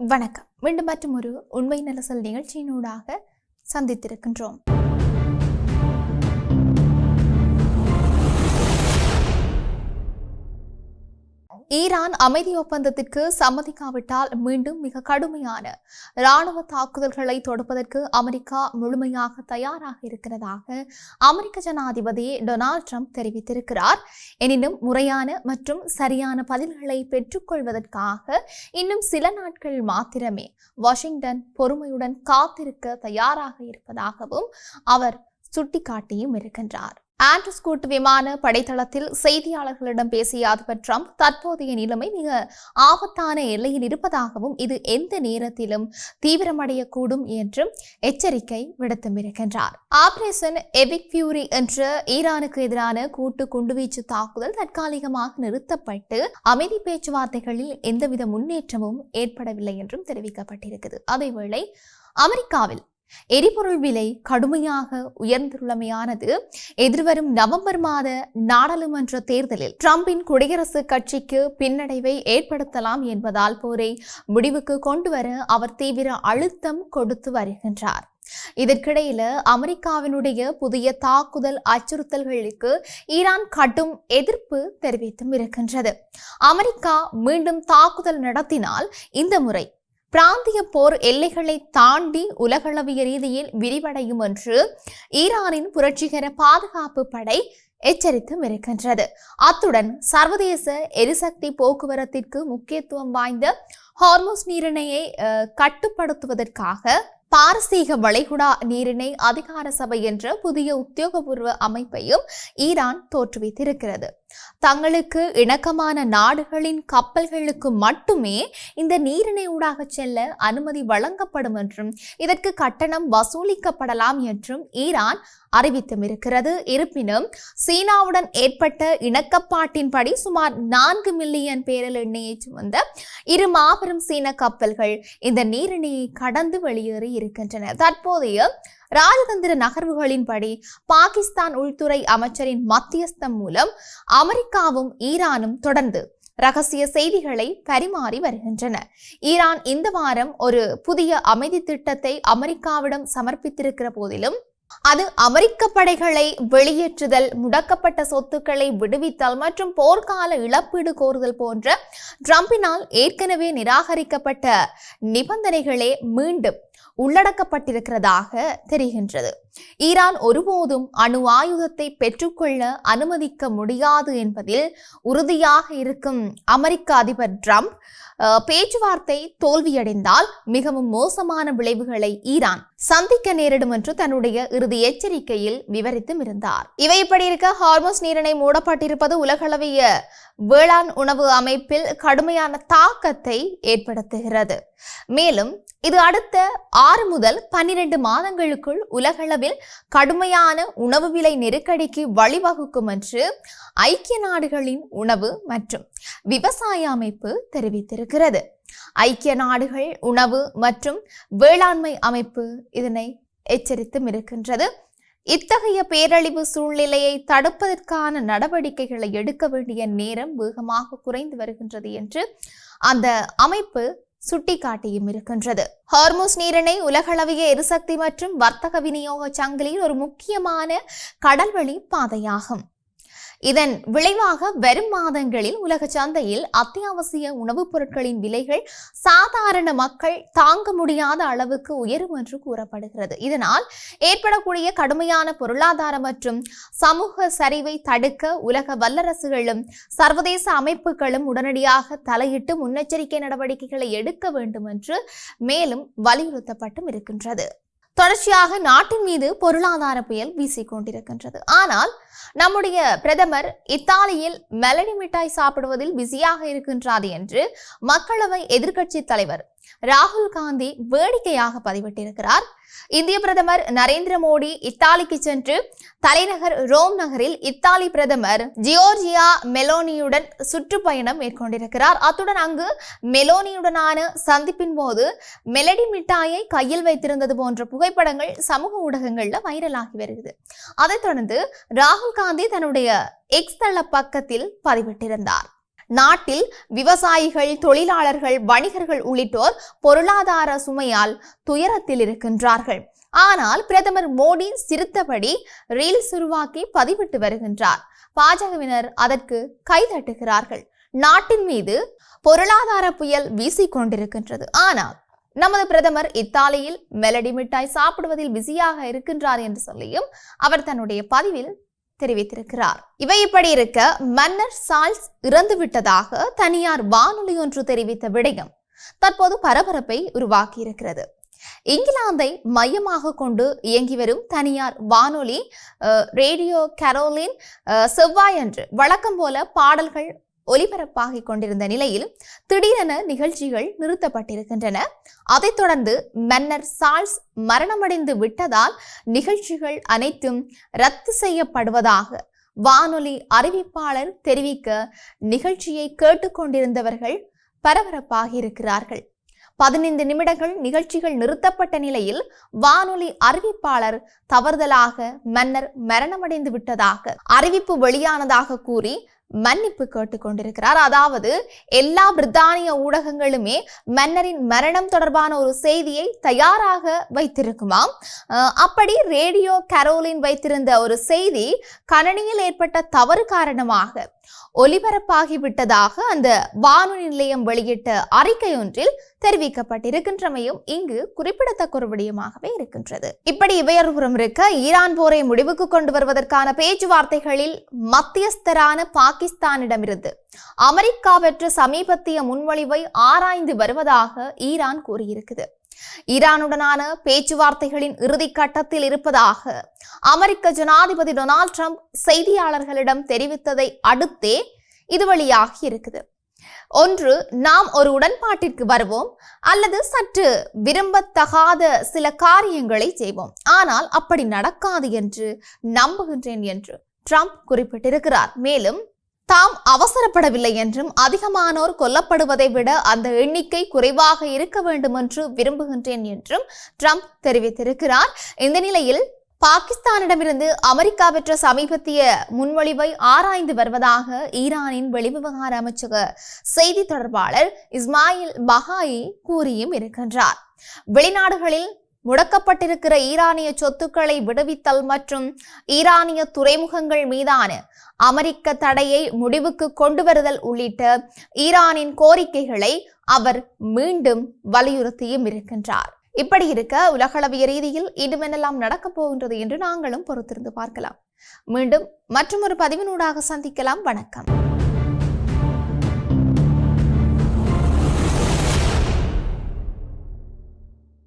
வணக்கம். மீண்டும் மற்றும் ஒரு உண்மை நலசல் நிகழ்ச்சியினூடாக சந்தித்திருக்கின்றோம். ஈரான் அமைதி ஒப்பந்தத்திற்கு சம்மதிக்காவிட்டால் மீண்டும் மிக கடுமையான இராணுவ தாக்குதல்களை தொடுப்பதற்கு அமெரிக்கா முழுமையாக தயாராக இருக்கிறதாக அமெரிக்க ஜனாதிபதி டொனால்ட் ட்ரம்ப் தெரிவித்திருக்கிறார். எனினும் முறையான மற்றும் சரியான பதில்களை பெற்றுக்கொள்வதற்காக இன்னும் சில நாட்கள் மாத்திரமே வாஷிங்டன் பொறுமையுடன் காத்திருக்க தயாராக இருப்பதாகவும் அவர் சுட்டிக்காட்டியும் இருக்கின்றார். ஆண்ட்ரூஸ் கூட்டு விமான படைத்தளத்தில் செய்தியாளர்களிடம் பேசிய அதிபர் ட்ரம்ப் தற்போதைய நிலைமை மிக ஆபத்தான எல்லையில் இருப்பதாகவும் இது எந்த நேரத்திலும் தீவிரமடையக்கூடும் என்றும் எச்சரிக்கை விடுத்தும் இருக்கின்றார். ஆபரேஷன் எபிக் ஃபியூரி என்ற ஈரானுக்கு எதிரான கூட்டு குண்டுவீச்சு தாக்குதல் தற்காலிகமாக நிறுத்தப்பட்டு அமைதி பேச்சுவார்த்தைகளில் எந்தவித முன்னேற்றமும் ஏற்படவில்லை என்றும் தெரிவிக்கப்பட்டிருக்கிறது. அதேவேளை அமெரிக்காவில் எரிபொருள் விலை கடுமையாக உயர்ந்துள்ளமையானது எதிர்வரும் நவம்பர் மாத நாடாளுமன்ற தேர்தலில் ட்ரம்பின் குடியரசுக் கட்சிக்கு பின்னடைவை ஏற்படுத்தலாம் என்பதால் போரை முடிவுக்கு கொண்டுவர அவர் தீவிர அழுத்தம் கொடுத்து வருகின்றார். இதற்கிடையில அமெரிக்காவினுடைய புதிய தாக்குதல் அச்சுறுத்தல்களுக்கு ஈரான் கடும் எதிர்ப்பு தெரிவித்தும் இருக்கின்றது. அமெரிக்கா மீண்டும் தாக்குதல் நடத்தினால் இந்த முறை பிராந்திய போர் எல்லைகளை தாண்டி உலகளவிய ரீதியில் விரிவடையும் என்று ஈரானின் புரட்சிகர பாதுகாப்பு படை எச்சரித்தும் இருக்கின்றது. அத்துடன் சர்வதேச எரிசக்தி போக்குவரத்திற்கு முக்கியத்துவம் வாய்ந்த ஹார்முஸ் நீரிணையை கட்டுப்படுத்துவதற்காக பாரசீக வளைகுடா நீரிணை அதிகார சபை என்ற புதிய உத்தியோகபூர்வ அமைப்பையும் ஈரான் தோற்றுவித்திருக்கிறது. தங்களுக்கு இணக்கமான நாடுகளின் கப்பல்களுக்கு மட்டுமே இந்த நீரிணை ஊடாக செல்ல அனுமதி வழங்கப்படும் என்றும் இதற்கு கட்டணம் வசூலிக்கப்படலாம் என்றும் ஈரான் அறிவித்தும் இருக்கிறது. இருப்பினும் சீனாவுடன் ஏற்பட்ட இணக்கப்பாட்டின்படி சுமார் 4 மில்லியன் பேரல் எண்ணெயை சுமந்த 2 மாபெரும் சீன கப்பல்கள் இந்த நீரிணையை கடந்து வெளியேறி இருக்கின்றன. தற்போதைய ராஜதந்திர நகர்வுகளின்படி பாகிஸ்தான் உள்துறை அமைச்சரின் மத்தியஸ்தம் மூலம் அமெரிக்காவும் ஈரானும் தொடர்ந்து ரகசிய செய்திகளை பரிமாறி வருகின்றன. ஈரான் இந்த வாரம் ஒரு புதிய அமைதி திட்டத்தை அமெரிக்காவிடம் சமர்ப்பித்திருக்கிற போதிலும் அது அமெரிக்க படைகளை வெளியேற்றுதல், முடக்கப்பட்ட சொத்துக்களை விடுவித்தல் மற்றும் போர்க்கால இழப்பீடு கோருதல் போன்ற ட்ரம்பினால் ஏற்கனவே நிராகரிக்கப்பட்ட நிபந்தனைகளே மீண்டும் உள்ளடக்கப்பட்டிருக்கிறதாக தெரிகின்றது. ஈரான் ஒருபோதும் அணு ஆயுதத்தை பெற்றுக்கொள்ள அனுமதிக்க முடியாது என்பதில் உறுதியாக இருக்கும் அமெரிக்க அதிபர் ட்ரம்ப் பேச்சுவார்த்தை தோல்வியடைந்தால் மிகவும் மோசமான விளைவுகளை ஈரான் சந்திக்க நேரிடும் என்று தன்னுடைய இறுதி எச்சரிக்கையில் விவரித்தும் இருந்தார். இவை இப்படி இருக்க ஹார்முஸ் நீரிணை மூடப்பட்டிருப்பது உலகளவிய வேளாண் உணவு அமைப்பில் கடுமையான தாக்கத்தை ஏற்படுத்துகிறது. மேலும் இது அடுத்த 6 முதல் 12 மாதங்களுக்குள் உலகளவில் கடுமையான உணவு விலை நெருக்கடிக்கு வழிவகுக்கும் என்று ஐக்கிய நாடுகளின் உணவு மற்றும் விவசாய அமைப்பு தெரிவித்திருக்கிறது. ஐக்கிய நாடுகள் உணவு மற்றும் வேளாண்மை அமைப்பு இதனை எச்சரித்தும் இருக்கின்றது. இத்தகைய பேரழிவு சூழ்நிலையை தடுப்பதற்கான நடவடிக்கைகளை எடுக்க வேண்டிய நேரம் வேகமாக குறைந்து வருகின்றது என்று அந்த அமைப்பு சுட்டிக்காட்டியும் இருக்கின்றது. ஹார்முஸ் நீரிணை உலகளவிய எரிசக்தி மற்றும் வர்த்தக விநியோக சங்கிலியில் ஒரு முக்கியமான கடல்வழி பாதையாகும். இதன் விளைவாக வரும் மாதங்களில் உலக சந்தையில் அத்தியாவசிய உணவுப் பொருட்களின் விலைகள் சாதாரண மக்கள் தாங்க முடியாத அளவுக்கு உயரும் என்று கூறப்படுகிறது. இதனால் ஏற்படக்கூடிய கடுமையான பொருளாதார மற்றும் சமூக சரிவை தடுக்க உலக வல்லரசுகளும் சர்வதேச அமைப்புகளும் உடனடியாக தலையிட்டு முன்னெச்சரிக்கை நடவடிக்கைகளை எடுக்க வேண்டும் என்று மேலும் வலியுறுத்தப்பட்டும் இருக்கின்றது. தொடர்ச்சியாக நாட்டின் மீது பொருளாதார புயல் வீசிக்கொண்டிருக்கின்றது. ஆனால் நம்முடைய பிரதமர் இத்தாலியில் மெலடி மிட்டாய் சாப்பிடுவதில் பிஸியாக இருக்கின்றார் என்று மக்களவை எதிர்க்கட்சி தலைவர் ராகுல் காந்தி வேடிக்கையாக பதிவிட்டிருக்கிறார். இந்திய பிரதமர் நரேந்திர மோடி இத்தாலிக்கு சென்று தலைநகர் ரோம் நகரில் இத்தாலி பிரதமர் ஜியோர்ஜியா மெலோனியுடன் சுற்றுப்பயணம் மேற்கொண்டிருக்கிறார். அத்துடன் அங்கு மெலோனியுடனான சந்திப்பின் போது மெலடி மிட்டாயை கையில் வைத்திருந்தது போன்ற புகைப்படங்கள் சமூக ஊடகங்கள்ல வைரலாகி வருகிறது. அதைத் தொடர்ந்து ராகுல் காந்தி தன்னுடைய எக்ஸ் தள பக்கத்தில் பதிவிட்டிருந்தார். நாட்டில் விவசாயிகள், தொழிலாளர்கள், வணிகர்கள் உள்ளிட்டோர் பொருளாதார சுமையால் துயரத்தில் இருக்கின்றார்கள். ஆனால் பிரதமர் மோடி சிரித்தபடி ரீல்ஸ் உருவாக்கி பதிவிட்டு வருகின்றார். பாஜகவினர் அதற்கு கைதட்டுகிறார்கள். நாட்டின் மீது பொருளாதார புயல் வீசிக்கொண்டிருக்கின்றது. ஆனால் நமது பிரதமர் இத்தாலியில் மெலடி மிட்டாய் சாப்பிடுவதில் பிஸியாக இருக்கின்றார் என்று சொல்லியும் அவர் தன்னுடைய பதிவில் தெரிவித்திருக்கிறார். இவை இப்படி இருக்க, மன்னர் சார்ல்ஸ் இறந்து விட்டதாக தனியார் வானொலி ஒன்று தெரிவித்த விடயம் தற்போது பரபரப்பை உருவாக்கியிருக்கிறது. இங்கிலாந்தை மையமாக கொண்டு இயங்கி வரும் தனியார் வானொலி ரேடியோ கரோலின் செவ்வாயன்று வழக்கம் போல பாடல்கள் ஒலிபரப்பாகிக் கொண்டிருந்த நிலையில் திடீரென நிகழ்ச்சிகள் நிறுத்தப்பட்டிருக்கின்றன. அதைத் தொடர்ந்து மன்னர் சார்ல்ஸ் மரணமடைந்து விட்டதால் நிகழ்ச்சிகள் அனைத்தும் ரத்து செய்யப்படுவதாக வானொலி அறிவிப்பாளர் தெரிவிக்க நிகழ்ச்சியை கேட்டுக்கொண்டிருந்தவர்கள் பரபரப்பாகி இருக்கிறார்கள். 15 நிமிடங்கள் நிகழ்ச்சிகள் நிறுத்தப்பட்ட நிலையில் வானொலி அறிவிப்பாளர் தவறுதலாக மன்னர் மரணமடைந்து விட்டதாக அறிவிப்பு வெளியானதாக கூறி மன்னிப்பு கேட்டுக்கொண்டிருக்கிறார். அதாவது எல்லா பிரித்தானிய ஊடகங்களுமே மன்னரின் மரணம் தொடர்பான ஒரு செய்தியை தயாராக வைத்திருக்குமாம். அப்படி ரேடியோ கரோலின் வைத்திருந்த ஒரு செய்தி கணனியில் ஏற்பட்ட தவறு காரணமாக ஒலிபரப்பாகிவிட்டதாக அந்த வானொலி நிலையம் வெளியிட்ட அறிக்கை ஒன்றில் தெரிவிக்கப்பட்டிருக்கின்றமையும் இங்கு குறிப்பிடத்தக்க ஒரு விடயமாகவே இருக்கின்றது. இப்படி இவையொருபுறம் இருக்க, ஈரான் போரை முடிவுக்கு கொண்டு வருவதற்கான பேச்சுவார்த்தைகளில் மத்தியஸ்தரான பாகிஸ்தானிடமிருந்து அமெரிக்கா பெற்ற சமீபத்திய முன்மொழிவை ஆராய்ந்து வருவதாக ஈரான் கூறியிருக்குது. ஈரானுடனான பேச்சுவார்த்தைகளின் இறுதி கட்டத்தில் இருப்பதாக அமெரிக்க ஜனாதிபதி டொனால்ட் ட்ரம்ப் செய்தியாளர்களிடம் தெரிவித்ததை அடுத்தே இது வெளியாகி இருக்குது. ஒன்று, நாம் ஒரு உடன்பாட்டிற்கு வருவோம் அல்லது சற்று விரும்பத்தகாத சில காரியங்களை செய்வோம், ஆனால் அப்படி நடக்காது என்று நம்புகின்றேன் என்று ட்ரம்ப் குறிப்பிட்டிருக்கிறார். மேலும் தாம் அவசரப்படவில்லை என்றும் அதிகமானோர் கொல்லப்படுவதை விட அந்த எண்ணிக்கை குறைவாக இருக்க வேண்டும் என்று விரும்புகின்றேன் என்றும் ட்ரம்ப் தெரிவித்திருக்கிறார். இந்த நிலையில் பாகிஸ்தானிடமிருந்து அமெரிக்கா பெற்ற சமீபத்திய முன்மொழிவை ஆராய்ந்து வருவதாக ஈரானின் வெளிவிவகார அமைச்சக செய்தி தொடர்பாளர் இஸ்மாயில் பஹாயி கூறியும் இருக்கின்றார். வெளிநாடுகளில் முடக்கப்பட்டிருக்கிற ஈரானிய சொத்துக்களை விடுவித்தல் மற்றும் ஈரானிய துறைமுகங்கள் மீதான அமெரிக்க தடையை முடிவுக்கு கொண்டு வருதல் உள்ளிட்ட ஈரானின் கோரிக்கைகளை அவர் மீண்டும் வலியுறுத்தியும் இருக்கின்றார். இப்படி இருக்க, உலகளவிய ரீதியில் இதுவெல்லாம் நடக்கப் போகின்றது என்று நாங்களும் பொறுத்திருந்து பார்க்கலாம். மீண்டும் மற்றொரு பதிவினூடாக சந்திக்கலாம். வணக்கம்.